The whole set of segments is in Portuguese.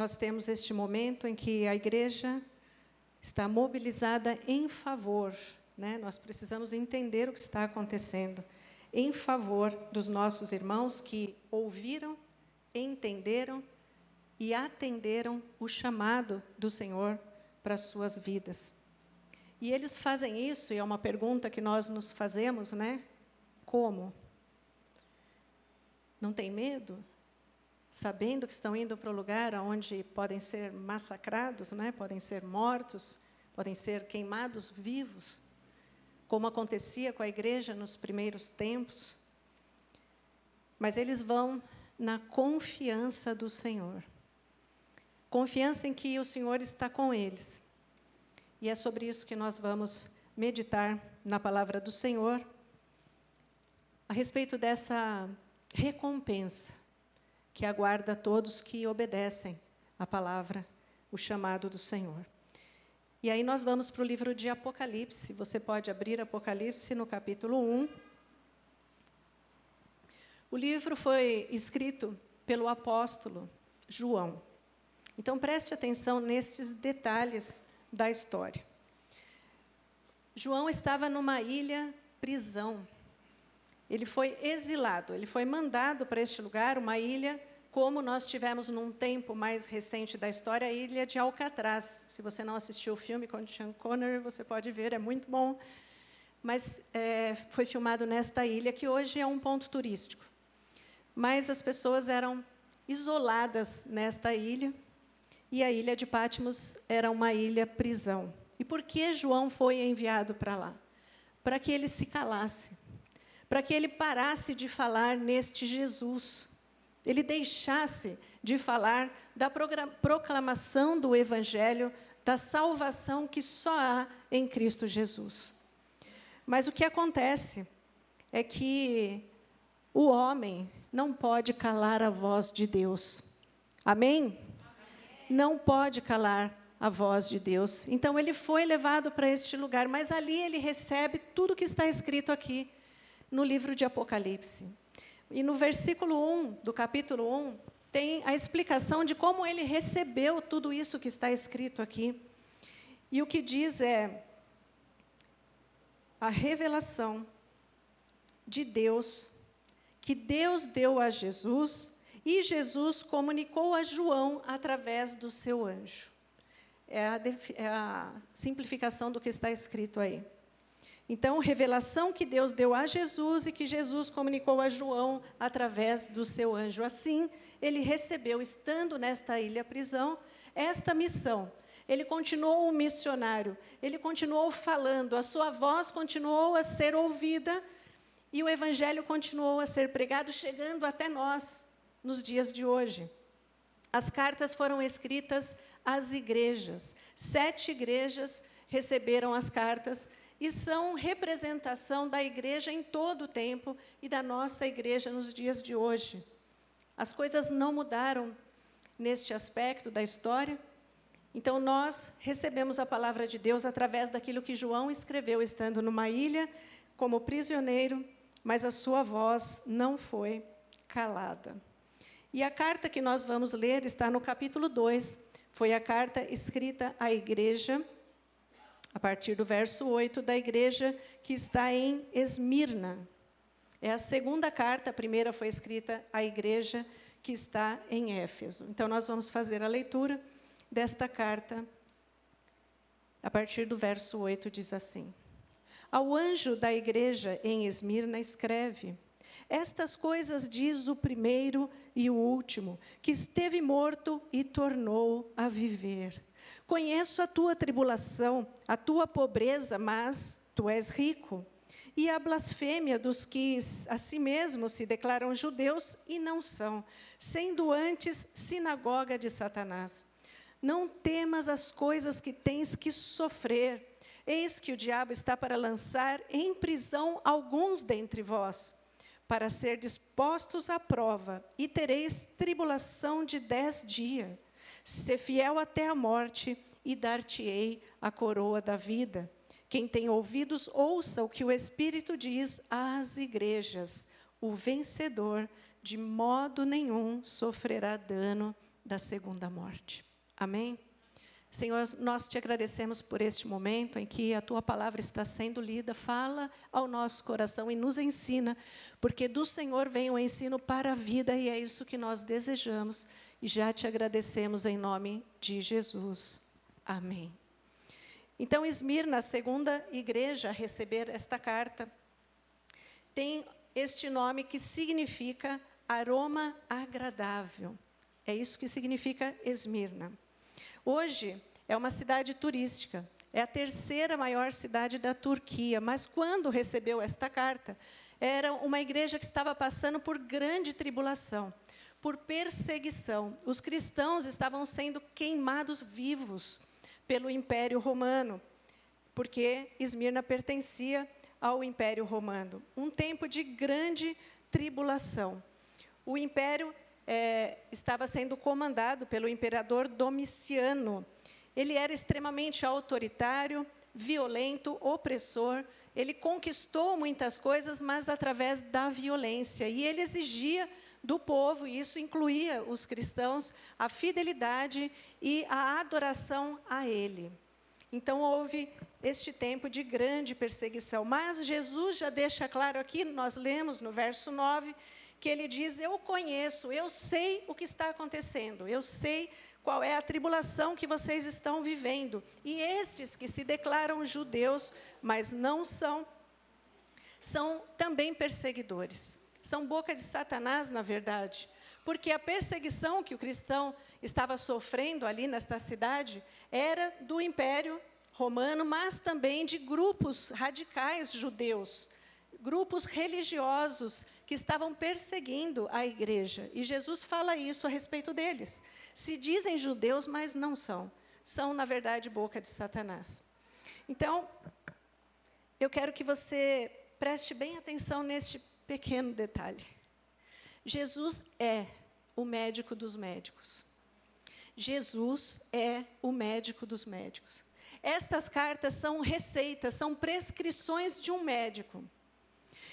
Nós temos este momento em que a igreja está mobilizada em favor, né? Nós precisamos entender o que está acontecendo, em favor dos nossos irmãos que ouviram, entenderam e atenderam o chamado do Senhor para as suas vidas. E eles fazem isso, e é uma pergunta que nós nos fazemos, né? Como? Não tem medo? Sabendo que estão indo para o lugar onde podem ser massacrados, né? Podem ser mortos, podem ser queimados vivos, como acontecia com a igreja nos primeiros tempos. Mas eles vão na confiança do Senhor. Confiança em que o Senhor está com eles. E é sobre isso que nós vamos meditar na palavra do Senhor, a respeito dessa recompensa que aguarda todos que obedecem a palavra, o chamado do Senhor. E aí nós vamos para o livro de Apocalipse. Você pode abrir Apocalipse no capítulo 1. O livro foi escrito pelo apóstolo João. Então, preste atenção nestes detalhes da história. João estava numa ilha prisão. Ele foi exilado, ele foi mandado para este lugar, uma ilha, como nós tivemos num tempo mais recente da história, a ilha de Alcatraz. Se você não assistiu o filme com Sean Connery, você pode ver, é muito bom. Mas foi filmado nesta ilha, que hoje é um ponto turístico. Mas as pessoas eram isoladas nesta ilha, e a ilha de Patmos era uma ilha prisão. E por que João foi enviado para lá? Para que ele se calasse, para que ele parasse de falar neste Jesus, ele deixasse de falar da proclamação do Evangelho, da salvação que só há em Cristo Jesus. Mas o que acontece é que o homem não pode calar a voz de Deus. Amém? Não pode calar a voz de Deus. Então, ele foi levado para este lugar, mas ali ele recebe tudo que está escrito aqui no livro de Apocalipse. E no versículo 1 do capítulo 1, tem a explicação de como ele recebeu tudo isso que está escrito aqui. E o que diz é a revelação de Deus, que Deus deu a Jesus, e Jesus comunicou a João através do seu anjo. É a simplificação do que está escrito aí. Então, revelação que Deus deu a Jesus e que Jesus comunicou a João através do seu anjo. Assim, ele recebeu, estando nesta ilha prisão, esta missão. Ele continuou um missionário, ele continuou falando, a sua voz continuou a ser ouvida e o evangelho continuou a ser pregado, chegando até nós, nos dias de hoje. As cartas foram escritas às igrejas. 7 igrejas receberam as cartas e são representação da igreja em todo o tempo e da nossa igreja nos dias de hoje. As coisas não mudaram neste aspecto da história. Então, nós recebemos a palavra de Deus através daquilo que João escreveu, estando numa ilha, como prisioneiro, mas a sua voz não foi calada. E a carta que nós vamos ler está no capítulo 2. Foi a carta escrita à igreja, a partir do verso 8, da igreja que está em Esmirna. É a segunda carta, a primeira foi escrita à igreja que está em Éfeso. Então, nós vamos fazer a leitura desta carta, a partir do verso 8, diz assim: Ao anjo da igreja em Esmirna escreve: Estas coisas diz o primeiro e o último, que esteve morto e tornou a viver. Conheço a tua tribulação, a tua pobreza, mas tu és rico. E a blasfêmia dos que a si mesmos se declaram judeus e não são, sendo antes sinagoga de Satanás. Não temas as coisas que tens que sofrer. Eis que o diabo está para lançar em prisão alguns dentre vós, para ser dispostos à prova, e tereis tribulação de 10 dias. Sê fiel até a morte, e dar-te-ei a coroa da vida. Quem tem ouvidos, ouça o que o Espírito diz às igrejas. O vencedor, de modo nenhum, sofrerá dano da segunda morte. Amém? Senhor, nós te agradecemos por este momento em que a tua palavra está sendo lida. Fala ao nosso coração e nos ensina, porque do Senhor vem o ensino para a vida e é isso que nós desejamos. E já te agradecemos em nome de Jesus. Amém. Então, Esmirna, a segunda igreja a receber esta carta, tem este nome que significa aroma agradável. É isso que significa Esmirna. Hoje é uma cidade turística, é a terceira maior cidade da Turquia, mas quando recebeu esta carta, era uma igreja que estava passando por grande tribulação, por perseguição. Os cristãos estavam sendo queimados vivos pelo Império Romano, porque Esmirna pertencia ao Império Romano. Um tempo de grande tribulação. O Império estava sendo comandado pelo imperador Domiciano. Ele era extremamente autoritário, violento, opressor. Ele conquistou muitas coisas, mas através da violência. E ele exigia do povo, e isso incluía os cristãos, a fidelidade e a adoração a ele. Então, houve este tempo de grande perseguição. Mas Jesus já deixa claro aqui, nós lemos no verso 9, que ele diz, eu conheço, eu sei o que está acontecendo, eu sei qual é a tribulação que vocês estão vivendo. E estes que se declaram judeus, mas não são também perseguidores. São boca de Satanás, na verdade, porque a perseguição que o cristão estava sofrendo ali nesta cidade era do Império Romano, mas também de grupos radicais judeus, grupos religiosos que estavam perseguindo a igreja. E Jesus fala isso a respeito deles. Se dizem judeus, mas não são. São, na verdade, boca de Satanás. Então, eu quero que você preste bem atenção neste pequeno detalhe. Jesus é o médico dos médicos. Jesus é o médico dos médicos. Estas cartas são receitas, são prescrições de um médico.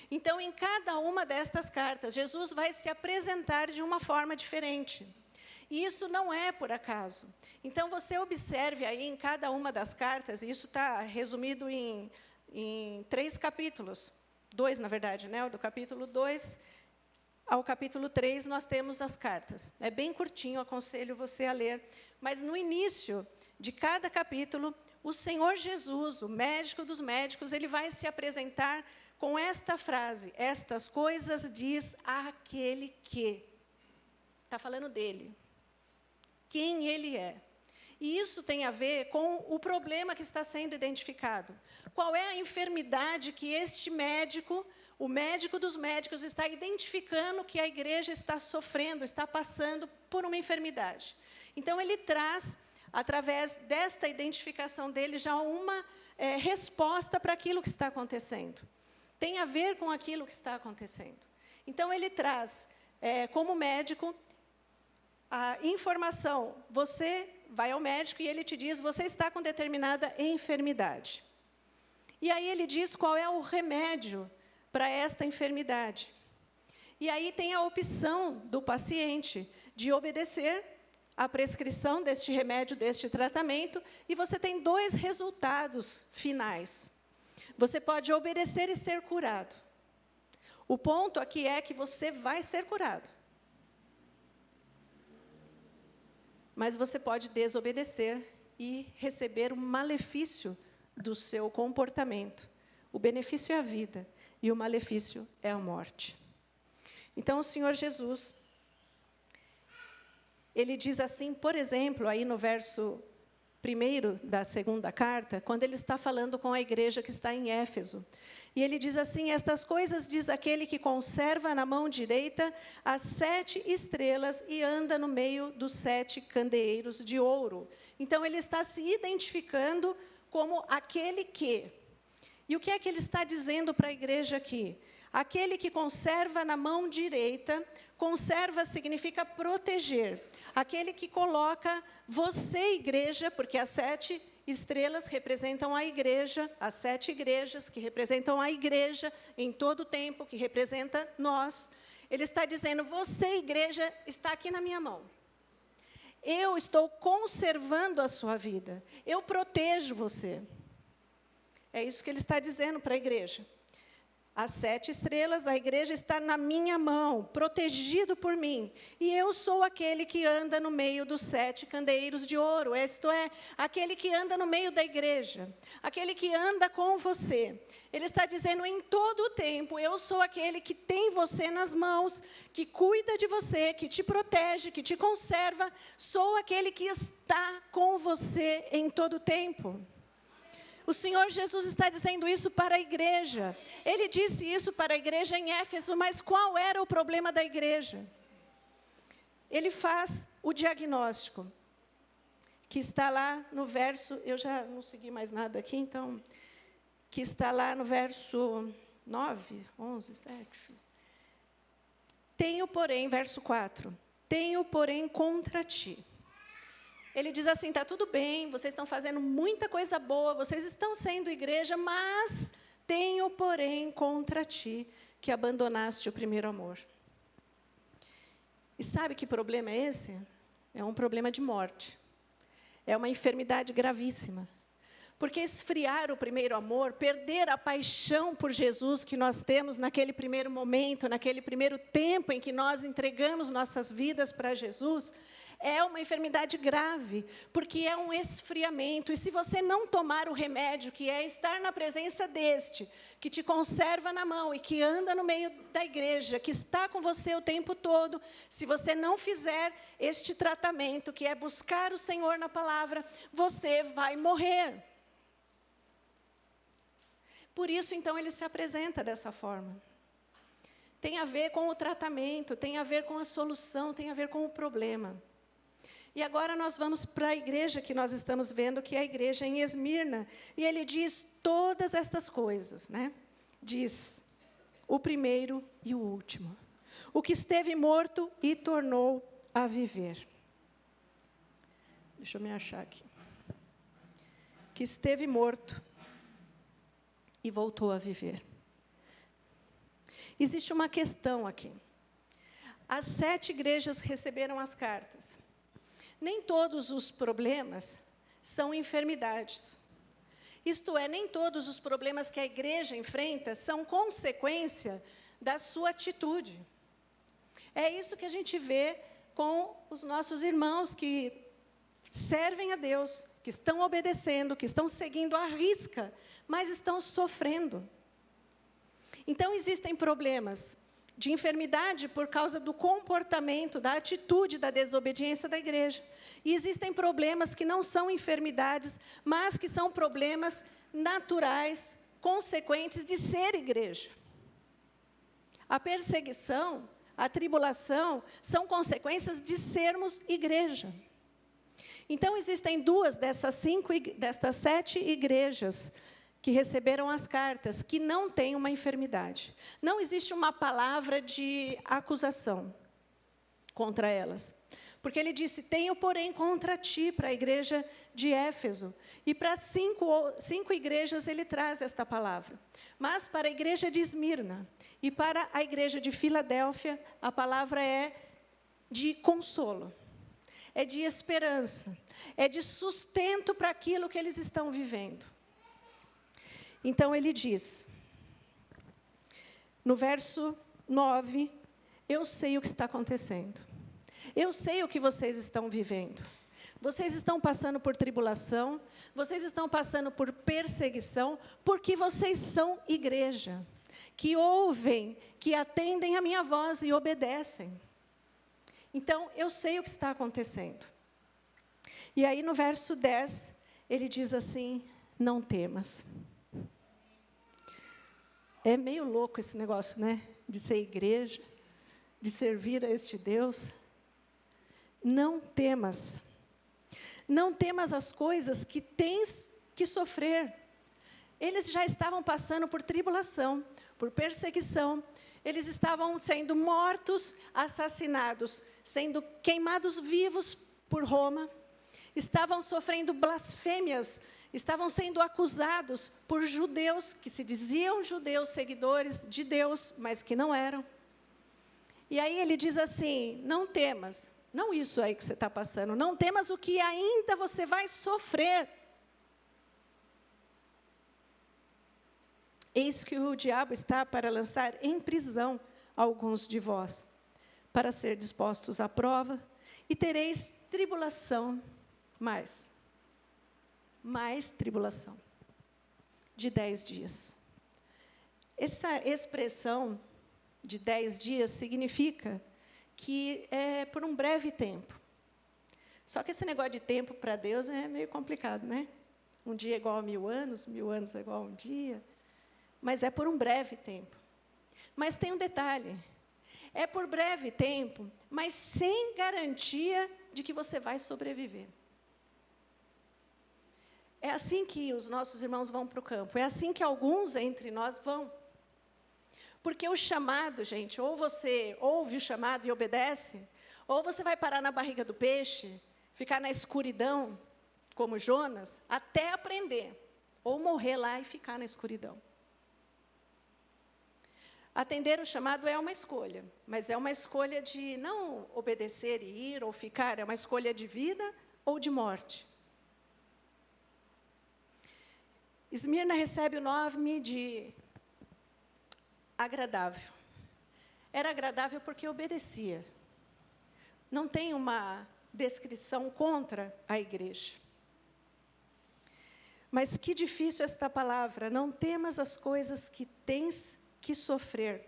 Então, em cada uma destas cartas, Jesus vai se apresentar de uma forma diferente. E isso não é por acaso. Então, você observe aí em cada uma das cartas, e isso está resumido em 3 capítulos. 2, na verdade, né? Do capítulo 2 ao capítulo 3, nós temos as cartas. É bem curtinho, aconselho você a ler. Mas no início de cada capítulo, o Senhor Jesus, o médico dos médicos, ele vai se apresentar com esta frase, estas coisas diz aquele que. Está falando dele. Quem ele é. E isso tem a ver com o problema que está sendo identificado. Qual é a enfermidade que este médico, o médico dos médicos, está identificando que a igreja está sofrendo, está passando por uma enfermidade. Então, ele traz, através desta identificação dele, já uma resposta para aquilo que está acontecendo. Tem a ver com aquilo que está acontecendo. Então, ele traz, como médico, a informação. Você vai ao médico e ele te diz, você está com determinada enfermidade. E aí ele diz qual é o remédio para esta enfermidade. E aí tem a opção do paciente de obedecer à prescrição deste remédio, deste tratamento, e você tem 2 resultados finais. Você pode obedecer e ser curado. O ponto aqui é que você vai ser curado. Mas você pode desobedecer e receber o malefício do seu comportamento. O benefício é a vida e o malefício é a morte. Então, o Senhor Jesus, ele diz assim, por exemplo, aí no verso 1 da segunda carta, quando ele está falando com a igreja que está em Éfeso. E ele diz assim, estas coisas diz aquele que conserva na mão direita as 7 estrelas e anda no meio dos 7 candeeiros de ouro. Então, ele está se identificando como aquele que. E o que é que ele está dizendo para a igreja aqui? Aquele que conserva na mão direita, conserva significa proteger. Aquele que coloca você, igreja, porque as 7 estrelas representam a igreja, as 7 igrejas que representam a igreja em todo o tempo, que representa nós. Ele está dizendo, você, igreja, está aqui na minha mão. Eu estou conservando a sua vida. Eu protejo você. É isso que ele está dizendo para a igreja. As 7 estrelas, a igreja está na minha mão, protegido por mim. E eu sou aquele que anda no meio dos 7 candeeiros de ouro. Isto é, aquele que anda no meio da igreja. Aquele que anda com você. Ele está dizendo, em todo o tempo, eu sou aquele que tem você nas mãos, que cuida de você, que te protege, que te conserva. Sou aquele que está com você em todo o tempo. O Senhor Jesus está dizendo isso para a igreja. Ele disse isso para a igreja em Éfeso, mas qual era o problema da igreja? Ele faz o diagnóstico, que está lá no verso, eu já não segui mais nada aqui, então, que está lá no verso 9, 11, 7. Tenho, porém, verso 4, tenho, porém, contra ti. Ele diz assim, está tudo bem, vocês estão fazendo muita coisa boa, vocês estão sendo igreja, mas tenho, porém, contra ti, que abandonaste o primeiro amor. E sabe que problema é esse? É um problema de morte. É uma enfermidade gravíssima. Porque esfriar o primeiro amor, perder a paixão por Jesus que nós temos naquele primeiro momento, naquele primeiro tempo em que nós entregamos nossas vidas para Jesus, é uma enfermidade grave, porque é um esfriamento. E se você não tomar o remédio, que é estar na presença deste, que te conserva na mão e que anda no meio da igreja, que está com você o tempo todo, se você não fizer este tratamento, que é buscar o Senhor na palavra, você vai morrer. Por isso, então, ele se apresenta dessa forma. Tem a ver com o tratamento, tem a ver com a solução, tem a ver com o problema. E agora nós vamos para a igreja que nós estamos vendo, que é a igreja em Esmirna. E ele diz todas estas coisas, né? Diz, o primeiro e o último. O que esteve morto e tornou a viver. Deixa eu me achar aqui. Que esteve morto e voltou a viver. Existe uma questão aqui. As 7 igrejas receberam as cartas. Nem todos os problemas são enfermidades. Isto é, nem todos os problemas que a igreja enfrenta são consequência da sua atitude. É isso que a gente vê com os nossos irmãos que servem a Deus, que estão obedecendo, que estão seguindo à risca, mas estão sofrendo. Então, existem problemas de enfermidade por causa do comportamento, da atitude, da desobediência da igreja. E existem problemas que não são enfermidades, mas que são problemas naturais, consequentes de ser igreja. A perseguição, a tribulação, são consequências de sermos igreja. Então, existem 2 destas 7 igrejas que receberam as cartas, que não têm uma enfermidade. Não existe uma palavra de acusação contra elas. Porque ele disse, tenho, porém, contra ti, para a igreja de Éfeso. E para 5 igrejas ele traz esta palavra. Mas para a igreja de Esmirna e para a igreja de Filadélfia, a palavra é de consolo. É de esperança. É de sustento para aquilo que eles estão vivendo. Então, ele diz, no verso 9, eu sei o que está acontecendo. Eu sei o que vocês estão vivendo. Vocês estão passando por tribulação, vocês estão passando por perseguição, porque vocês são igreja, que ouvem, que atendem a minha voz e obedecem. Então, eu sei o que está acontecendo. E aí, no verso 10, ele diz assim, não temas. É meio louco esse negócio, né? De ser igreja, de servir a este Deus. Não temas. Não temas as coisas que tens que sofrer. Eles já estavam passando por tribulação, por perseguição. Eles estavam sendo mortos, assassinados, sendo queimados vivos por Roma. Estavam sofrendo blasfêmias, estavam sendo acusados por judeus, que se diziam judeus, seguidores de Deus, mas que não eram. E aí ele diz assim, não temas, Não isso aí que você está passando. Não temas o que ainda você vai sofrer. Eis que o diabo está para lançar em prisão alguns de vós, para ser dispostos à prova, e tereis tribulação, mais tribulação, de 10 dias. Essa expressão de 10 dias significa que é por um breve tempo. Só que esse negócio de tempo para Deus é meio complicado, né? Um dia é igual a 1000 anos, 1000 anos é igual a um dia. Mas é por um breve tempo. Mas tem um detalhe. É por breve tempo, mas sem garantia de que você vai sobreviver. É assim que os nossos irmãos vão para o campo. É assim que alguns entre nós vão. Porque o chamado, gente, ou você ouve o chamado e obedece, ou você vai parar na barriga do peixe, ficar na escuridão, como Jonas, até aprender, ou morrer lá e ficar na escuridão. Atender o chamado é uma escolha, mas é uma escolha de não obedecer e ir ou ficar, é uma escolha de vida ou de morte. Esmirna recebe o nome de agradável. Era agradável porque obedecia. Não tem uma descrição contra a igreja. Mas que difícil esta palavra. Não temas as coisas que tens que sofrer.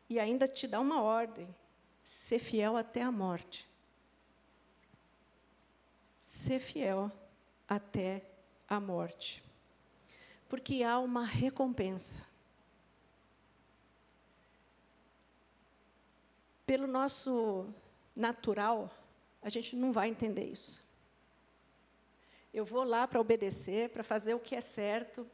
E ainda te dá uma ordem. Ser fiel até a morte. Ser fiel até a morte. Porque há uma recompensa. Pelo nosso natural, a gente não vai entender isso. Eu vou lá para obedecer, para fazer o que é certo,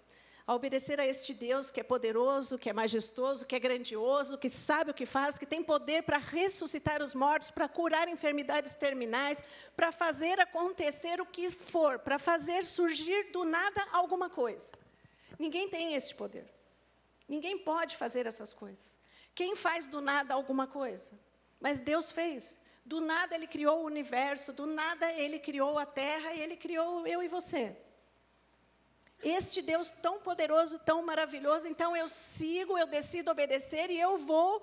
a obedecer a este Deus que é poderoso, que é majestoso, que é grandioso, que sabe o que faz, que tem poder para ressuscitar os mortos, para curar enfermidades terminais, para fazer acontecer o que for, para fazer surgir do nada alguma coisa. Ninguém tem esse poder. Ninguém pode fazer essas coisas. Quem faz do nada alguma coisa? Mas Deus fez. Do nada Ele criou o universo, do nada Ele criou a terra e Ele criou eu e você. Este Deus tão poderoso, tão maravilhoso, então eu sigo, eu decido obedecer e eu vou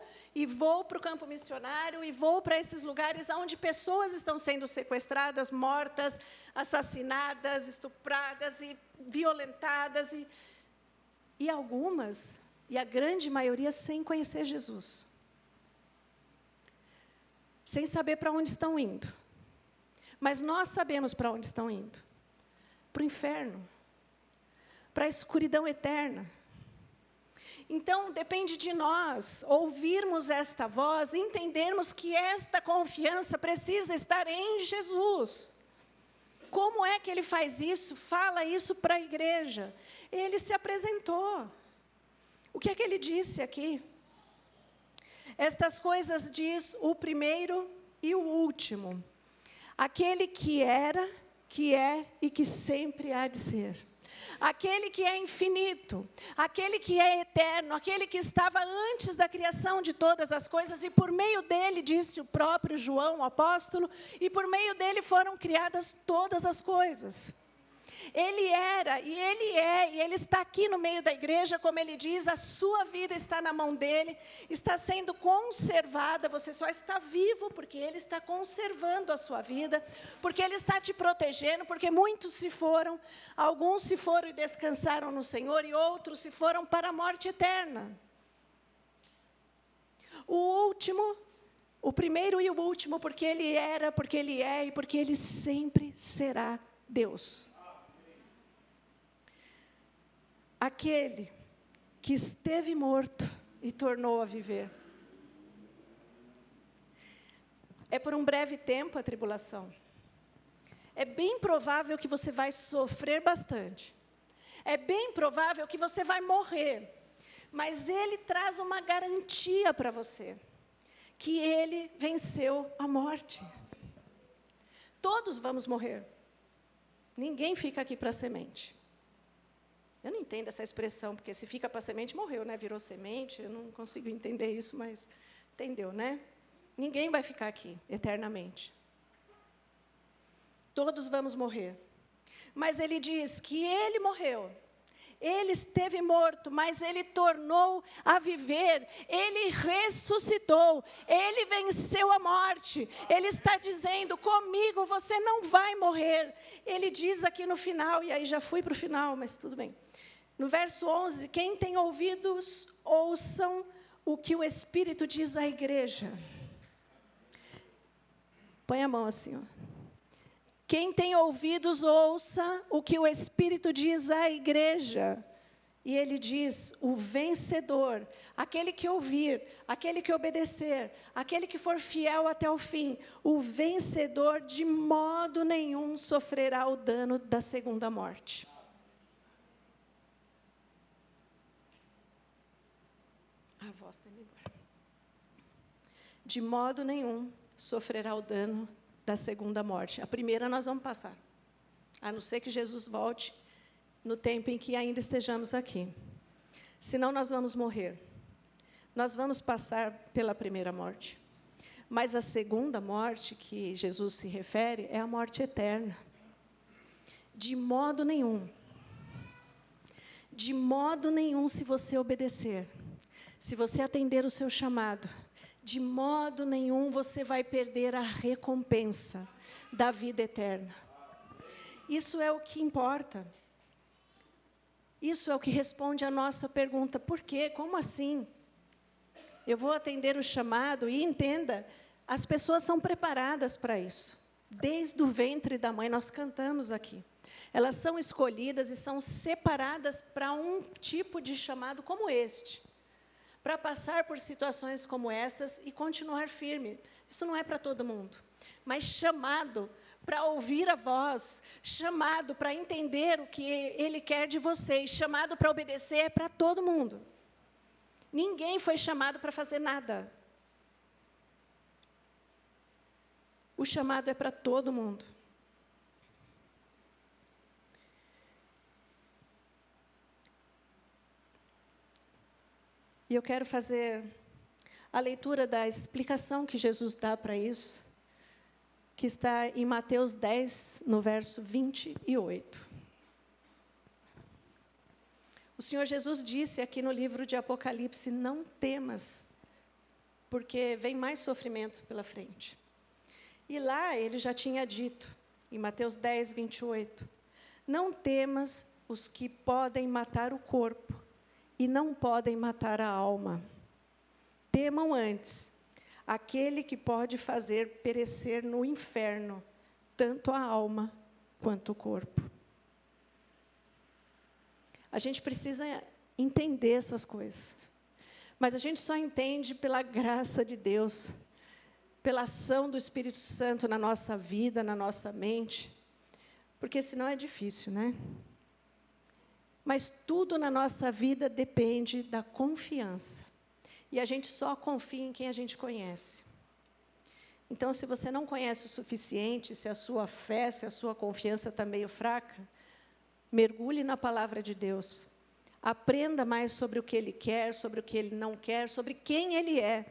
para o campo missionário e vou para esses lugares onde pessoas estão sendo sequestradas, mortas, assassinadas, estupradas e violentadas e algumas, e a grande maioria, sem conhecer Jesus. Sem saber para onde estão indo. Mas nós sabemos para onde estão indo. Para o inferno. Para a escuridão eterna. Então, depende de nós ouvirmos esta voz, entendermos que esta confiança precisa estar em Jesus. Como é que Ele faz isso? Fala isso para a igreja. Ele se apresentou. O que é que Ele disse aqui? Estas coisas diz o primeiro e o último. Aquele que era, que é e que sempre há de ser. Aquele que é infinito, aquele que é eterno, aquele que estava antes da criação de todas as coisas, e por meio dele, disse o próprio João, o apóstolo, e por meio dele foram criadas todas as coisas. Ele era, e Ele é, e Ele está aqui no meio da igreja, como Ele diz, a sua vida está na mão dEle, está sendo conservada, você só está vivo porque Ele está conservando a sua vida, porque Ele está te protegendo, porque muitos se foram, alguns se foram e descansaram no Senhor, e outros se foram para a morte eterna. O último, o primeiro e o último, porque Ele era, porque Ele é, e porque Ele sempre será Deus. Aquele que esteve morto e tornou a viver. É por um breve tempo a tribulação. É bem provável que você vai sofrer bastante. É bem provável que você vai morrer. Mas Ele traz uma garantia para você. Que Ele venceu a morte. Todos vamos morrer. Ninguém fica aqui para semente. Eu não entendo essa expressão, porque se fica para semente, morreu, né? Virou semente, eu não consigo entender isso, mas Entendeu, né? Ninguém vai ficar aqui eternamente. Todos vamos morrer. Mas ele diz que ele morreu. Ele esteve morto, mas ele tornou a viver. Ele ressuscitou. Ele venceu a morte. Ele está dizendo, comigo você não vai morrer. Ele diz aqui no final, e aí já fui para o final, mas tudo bem. No verso 11, quem tem ouvidos, ouçam o que o Espírito diz à igreja. Põe a mão assim, ó. Quem tem ouvidos, ouça o que o Espírito diz à igreja. E ele diz, o vencedor, aquele que ouvir, aquele que obedecer, aquele que for fiel até o fim, o vencedor de modo nenhum sofrerá o dano da segunda morte. A voz está indo embora. De modo nenhum sofrerá o dano da segunda morte. A primeira nós vamos passar, a não ser que Jesus volte no tempo em que ainda estejamos aqui. Senão nós vamos morrer. Nós vamos passar pela primeira morte. Mas a segunda morte que Jesus se refere é a morte eterna. De modo nenhum. De modo nenhum, se você obedecer, se você atender o seu chamado, de modo nenhum você vai perder a recompensa da vida eterna. Isso é o que importa. Isso é o que responde à nossa pergunta. Por quê? Como assim? Eu vou atender o chamado e entenda, as pessoas são preparadas para isso. Desde o ventre da mãe, nós cantamos aqui. Elas são escolhidas e são separadas para um tipo de chamado como este. Para passar por situações como estas e continuar firme. Isso não é para todo mundo. Mas chamado para ouvir a voz, chamado para entender o que Ele quer de vocês, chamado para obedecer é para todo mundo. Ninguém foi chamado para fazer nada. O chamado é para todo mundo. E eu quero fazer a leitura da explicação que Jesus dá para isso, que está em Mateus 10, no verso 28. O Senhor Jesus disse aqui no livro de Apocalipse, não temas, porque vem mais sofrimento pela frente. E lá ele já tinha dito, em Mateus 10, 28, não temas os que podem matar o corpo, e não podem matar a alma. Temam antes aquele que pode fazer perecer no inferno tanto a alma quanto o corpo. A gente precisa entender essas coisas. Mas a gente só entende pela graça de Deus, pela ação do Espírito Santo na nossa vida, na nossa mente, porque senão é difícil, né? Mas tudo na nossa vida depende da confiança. E a gente só confia em quem a gente conhece. Então, se você não conhece o suficiente, se a sua fé, se a sua confiança está meio fraca, mergulhe na palavra de Deus. Aprenda mais sobre o que Ele quer, sobre o que Ele não quer, sobre quem Ele é.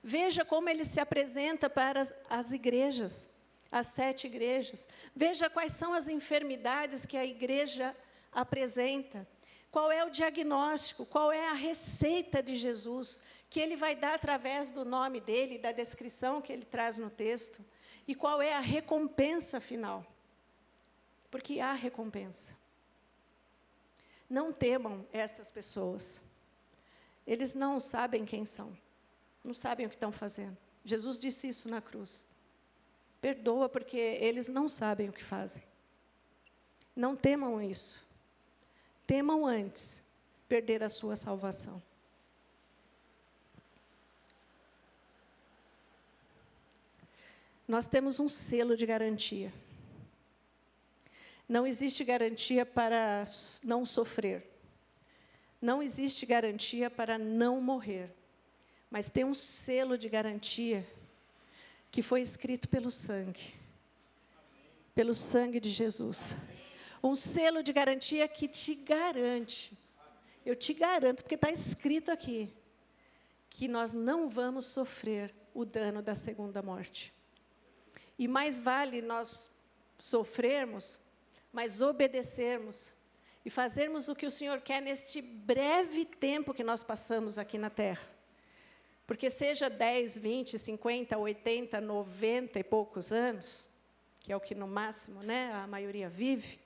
Veja como Ele se apresenta para as igrejas, as 7 igrejas. Veja quais são as enfermidades que a igreja apresenta, qual é o diagnóstico, qual é a receita de Jesus, que Ele vai dar através do nome dEle, da descrição que Ele traz no texto, e qual é a recompensa final, porque há recompensa. Não temam estas pessoas, eles não sabem quem são, não sabem o que estão fazendo. Jesus disse isso na cruz, perdoa porque eles não sabem o que fazem. Não temam isso. Temam antes perder a sua salvação. Nós temos um selo de garantia. Não existe garantia para não sofrer. Não existe garantia para não morrer. Mas tem um selo de garantia que foi escrito pelo sangue. Pelo sangue de Jesus. Um selo de garantia que te garante, eu te garanto, porque está escrito aqui, que nós não vamos sofrer o dano da segunda morte. E mais vale nós sofrermos, mas obedecermos e fazermos o que o Senhor quer neste breve tempo que nós passamos aqui na terra. Porque seja 10, 20, 50, 80, 90 e poucos anos, que é o que no máximo, né, a maioria vive,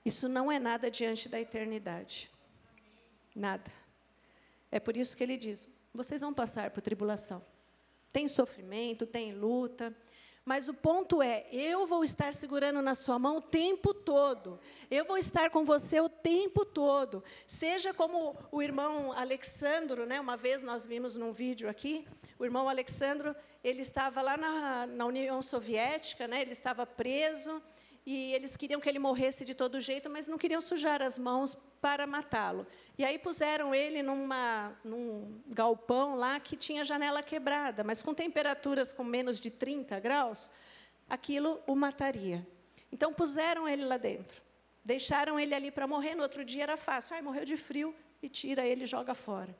isso não é nada diante da eternidade. Nada. É por isso que ele diz, vocês vão passar por tribulação. Tem sofrimento, tem luta, mas o ponto é, eu vou estar segurando na sua mão o tempo todo. Eu vou estar com você o tempo todo. Seja como o irmão Alexandro, né? Uma vez nós vimos num vídeo aqui, o irmão Alexandro, ele estava lá na União Soviética, né? Ele estava preso, e eles queriam que ele morresse de todo jeito, mas não queriam sujar as mãos para matá-lo. E aí puseram ele num galpão lá que tinha janela quebrada, mas com temperaturas com menos de 30 graus, aquilo o mataria. Então puseram ele lá dentro, deixaram ele ali para morrer, no outro dia era fácil, morreu de frio, e tira ele e joga fora.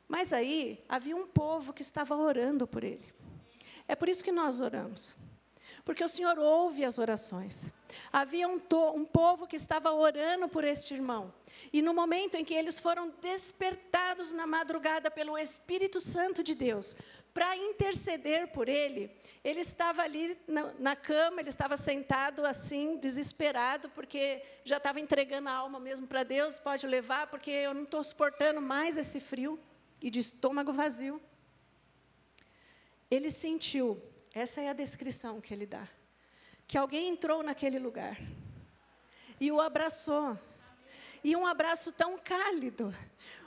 Mas aí havia um povo que estava orando por ele. É por isso que nós oramos. Porque o Senhor ouve as orações. Havia um povo que estava orando por este irmão. E no momento em que eles foram despertados na madrugada pelo Espírito Santo de Deus, para interceder por ele, ele estava ali na cama, ele estava sentado assim, desesperado, porque já estava entregando a alma mesmo para Deus, pode levar, porque eu não estou suportando mais esse frio, e de estômago vazio. Ele sentiu. Essa é a descrição que ele dá. Que alguém entrou naquele lugar e o abraçou. E um abraço tão cálido,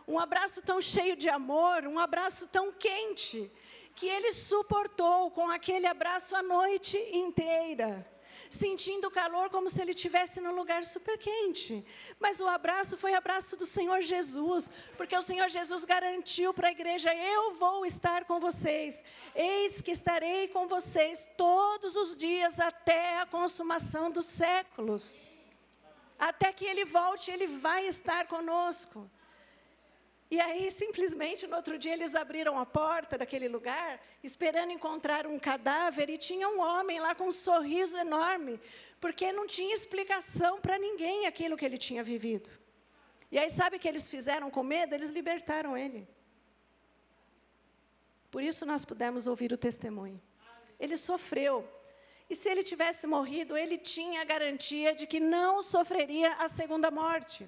um abraço tão cheio de amor, um abraço tão quente, que ele suportou com aquele abraço a noite inteira, sentindo o calor como se ele estivesse num lugar super quente. Mas o abraço foi o abraço do Senhor Jesus, porque o Senhor Jesus garantiu para a igreja, eu vou estar com vocês, eis que estarei com vocês todos os dias até a consumação dos séculos. Até que Ele volte, Ele vai estar conosco. E aí, simplesmente, no outro dia, eles abriram a porta daquele lugar, esperando encontrar um cadáver, e tinha um homem lá com um sorriso enorme, porque não tinha explicação para ninguém aquilo que ele tinha vivido. E aí, sabe o que eles fizeram com medo? Eles libertaram ele. Por isso, nós pudemos ouvir o testemunho. Ele sofreu. E se ele tivesse morrido, ele tinha a garantia de que não sofreria a segunda morte.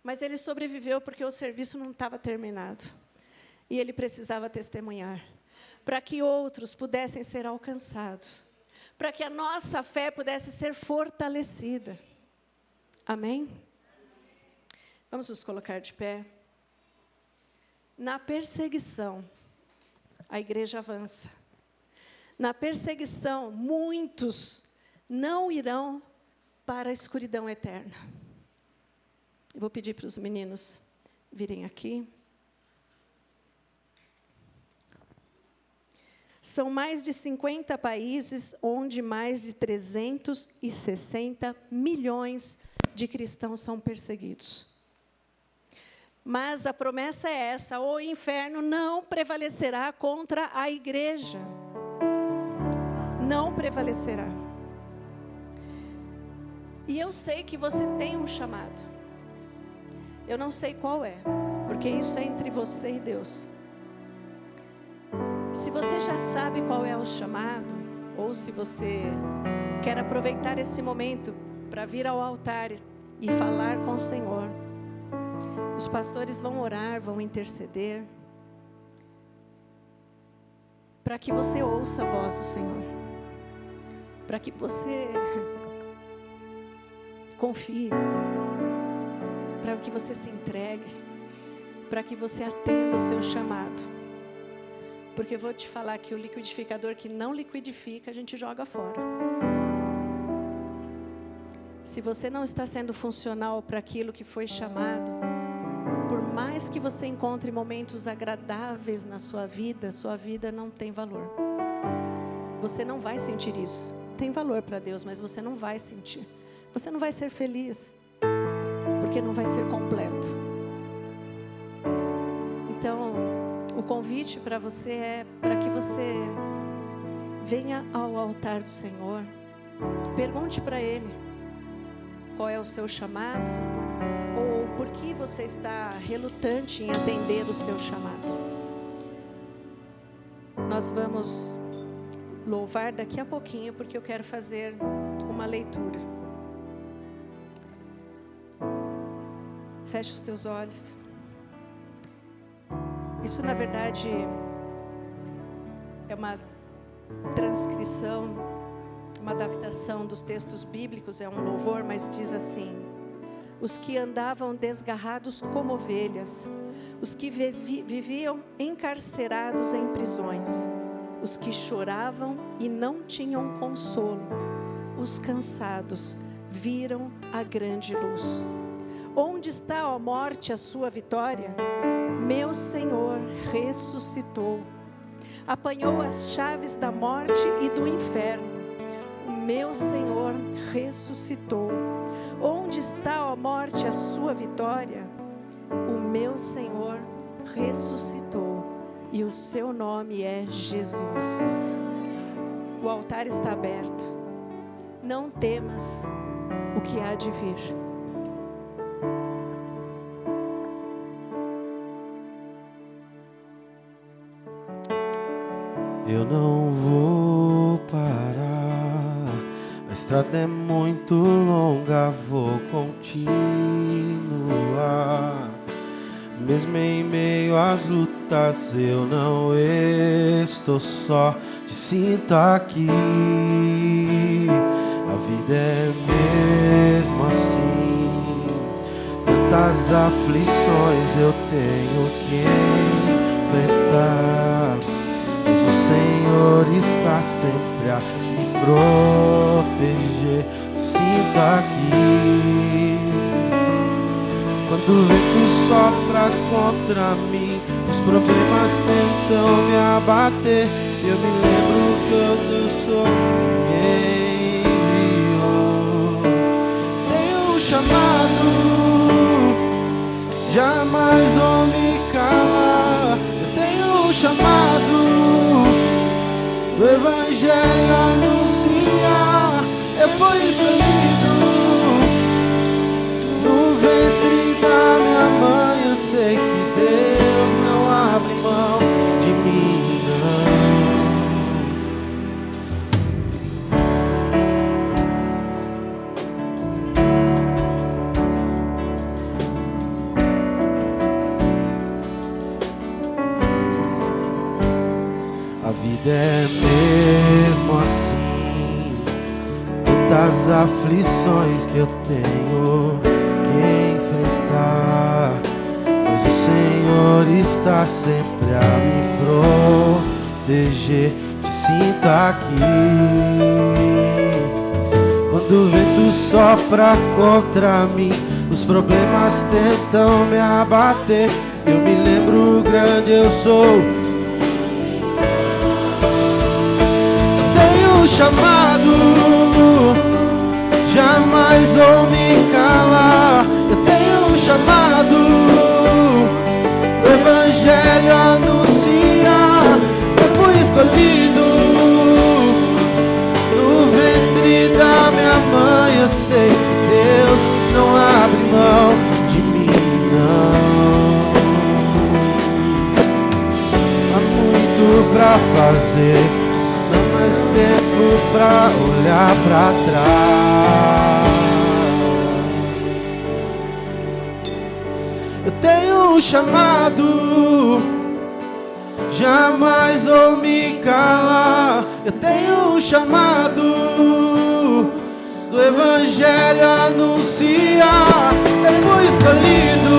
Mas ele sobreviveu porque o serviço não estava terminado. E ele precisava testemunhar, para que outros pudessem ser alcançados, para que a nossa fé pudesse ser fortalecida. Amém? Vamos nos colocar de pé. Na perseguição, a igreja avança. Na perseguição, muitos não irão para a escuridão eterna. Eu vou pedir para os meninos virem aqui. São mais de 50 países onde mais de 360 milhões de cristãos são perseguidos. Mas a promessa é essa: o inferno não prevalecerá contra a igreja. Não prevalecerá. E eu sei que você tem um chamado. Eu não sei qual é, porque isso é entre você e Deus. Se você já sabe qual é o chamado, ou se você quer aproveitar esse momento para vir ao altar e falar com o Senhor, os pastores vão orar, vão interceder, para que você ouça a voz do Senhor, para que você confie, para que você se entregue, para que você atenda o seu chamado. Porque eu vou te falar que o liquidificador que não liquidifica, a gente joga fora. Se você não está sendo funcional para aquilo que foi chamado, por mais que você encontre momentos agradáveis na sua vida não tem valor. Você não vai sentir isso. Tem valor para Deus, mas você não vai sentir. Você não vai ser feliz, porque não vai ser completo. convite para você é para que você venha ao altar do Senhor. Pergunte para Ele qual é o seu chamado, ou por que você está relutante em atender o seu chamado. Nós vamos louvar daqui a pouquinho, porque eu quero fazer uma leitura. Feche os teus olhos. Isso, na verdade, é uma transcrição, uma adaptação dos textos bíblicos, é um louvor, mas diz assim: os que andavam desgarrados como ovelhas, os que viviam encarcerados em prisões, os que choravam e não tinham consolo, os cansados viram a grande luz. Onde está, ó morte, a sua vitória? Meu Senhor ressuscitou. Apanhou as chaves da morte e do inferno. O meu Senhor ressuscitou. Onde está, ó morte, a sua vitória? O meu Senhor ressuscitou. E o seu nome é Jesus. O altar está aberto. Não temas o que há de vir. Eu não vou parar, a estrada é muito longa, vou continuar. Mesmo em meio às lutas, eu não estou só, te sinto aqui. A vida é mesmo assim, tantas aflições eu tenho que enfrentar. Mas o Senhor está sempre a me proteger, sinto aqui. Quando o vento sopra contra mim, os problemas tentam me abater, eu me lembro que eu sou quem enviou. Tenho um chamado, jamais vou me calar. Eu tenho um chamado, o Evangelho anunciar. Eu fui escolhido no ventre da minha mãe. Eu sei que Deus não abre mão de mim, A vida é mesmo assim, tantas aflições que eu tenho que enfrentar, mas o Senhor está sempre a me proteger, te sinto aqui. Quando o vento sopra contra mim, os problemas tentam me abater, eu me lembro grande eu sou. Chamado, jamais vou me calar. Eu tenho um chamado, o Evangelho anunciar. Eu fui escolhido no ventre da minha mãe. Eu sei que Deus não abre mão de mim, não. Há muito pra fazer, mais tempo pra olhar pra trás. Eu tenho um chamado, jamais vou me calar. Eu tenho um chamado, do Evangelho anunciar. Eu fui escolhido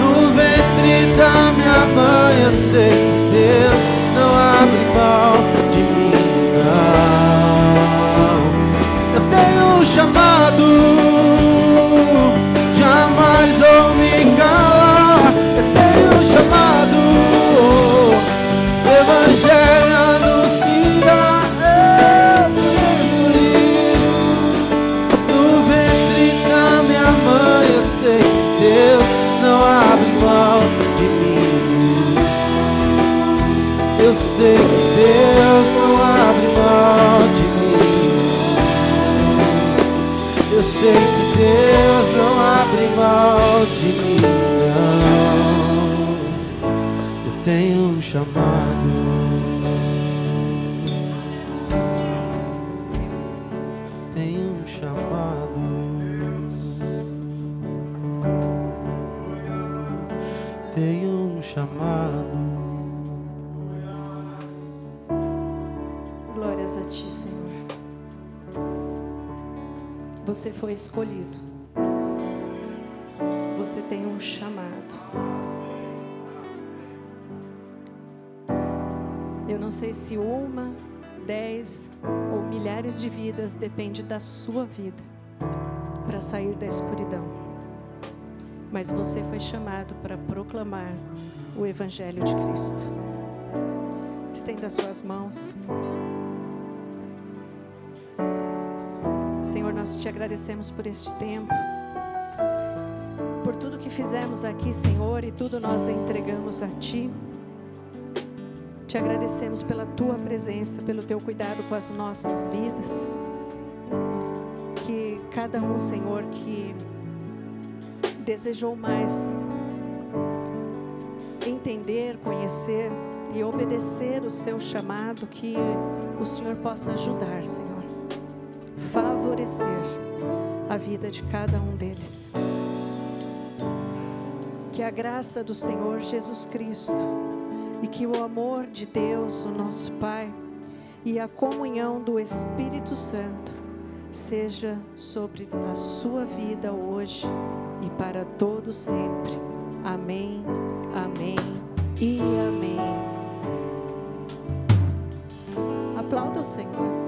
no ventre da minha mãe. Eu sei que Deus não abre mão de mim, não. Eu tenho um chamado, jamais vou me calar. Eu tenho um chamado, o Evangelho anunciar. Eu sou escolhido no ventre da minha mãe. Eu sei que Deus não abre mão de mim. sei que Deus não abre mão de mim, não. Eu tenho um chamado. Tenho um chamado. Tenho um chamado. Glórias a Ti, Senhor. Você foi escolhido. Você tem um chamado. Eu não sei se 1, 10 ou milhares de vidas depende da sua vida para sair da escuridão. Mas você foi chamado para proclamar o Evangelho de Cristo. Estenda as suas mãos. Senhor, nós te agradecemos por este tempo, por tudo que fizemos aqui, Senhor, e tudo nós entregamos a Ti. Te agradecemos pela Tua presença, pelo Teu cuidado com as nossas vidas. Que cada um, Senhor, que desejou mais entender, conhecer e obedecer o Seu chamado, que o Senhor possa ajudar, Senhor, favorecer a vida de cada um deles. Que a graça do Senhor Jesus Cristo e que o amor de Deus, o nosso Pai, e a comunhão do Espírito Santo seja sobre a sua vida hoje e para todo sempre. Amém, amém e amém. Aplauda o Senhor.